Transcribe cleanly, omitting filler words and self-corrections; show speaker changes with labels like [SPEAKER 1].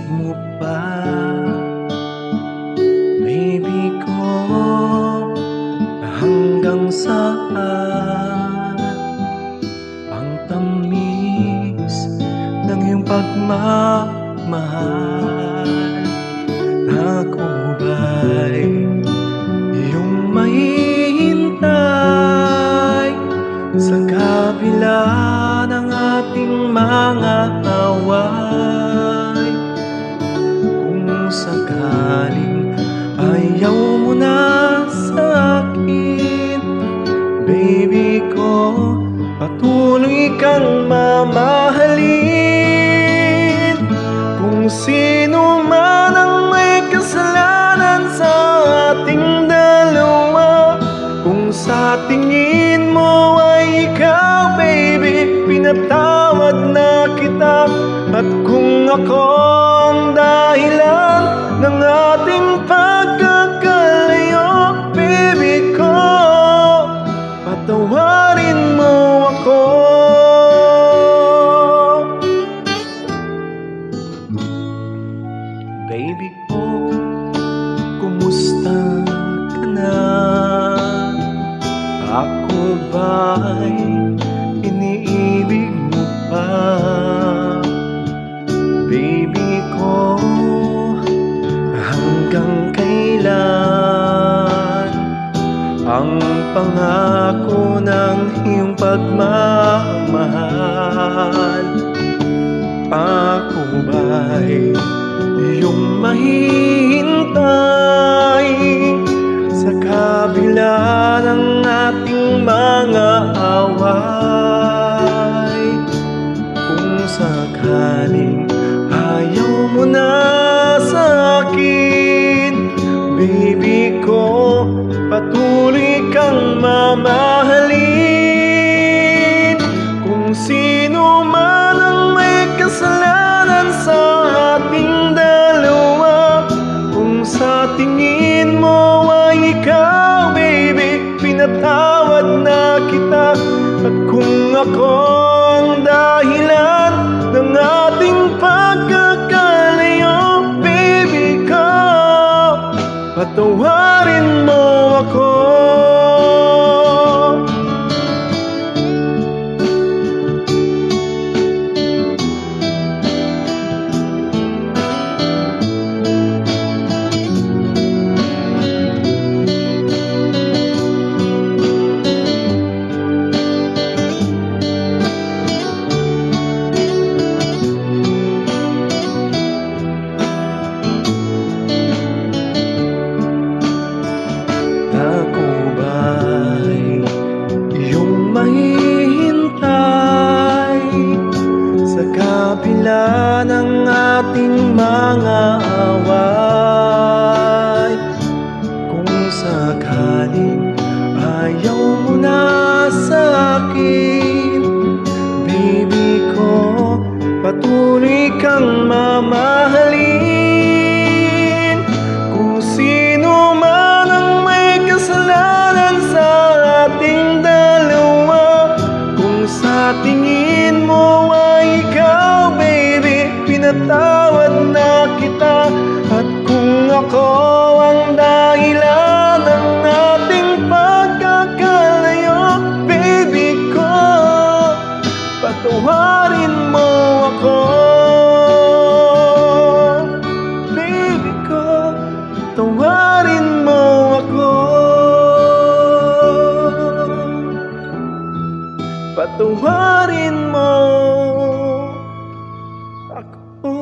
[SPEAKER 1] mo pa, baby ko, hanggang saan ang tamis ng iyong pagmamahal? Ako ba'y iyong mahihintay sa kabila ng ating mga away? Kung sakaling ayaw mo na sa akin, baby ko, patuloy kang mamahalin. Kung sino man ang may kasalanan sa ating dalawa, kung sa tingin mo ay ikaw, baby, pinatawad na kita. At kung ako ang dahilan ng ating pagkakalayo, baby ko, patawarin mo ako. Baby ko, kumusta ka na? Ako ba'y iniibig mo pa? Baby ko, hanggang kailan ang pangako ng iyong pagmamahal? Ako ba'y iyong mahihintay sa kabila ng ating mga away? Kung sakaling ayaw mo na sa akin, baby ko, patuloy kang mamahalin. Kung sino man ang may kasalanan sa ating dalawa, kung sa tingin mo ay ikaw, baby, pinatawad na kita. At kung ako ang dahilan ng ating pagkakalayo, baby ko, patawarin mo ako. Ako ba'y iyong mahihintay sa kabila ng ating mga away? Kung sakaling ayaw mo na sa akin, baby ko, patuloy kang mamahalin. Kung sino man ang may kasalanan sa ating dalawa, kung sa tingin mo ay ikaw, baby, pinatawad na kita. At kung ako ang dahilan ng ating pagkakalayo, baby ko, patawarin mo ako. Baby ko, patawarin mo ako. Patawarin mo ako.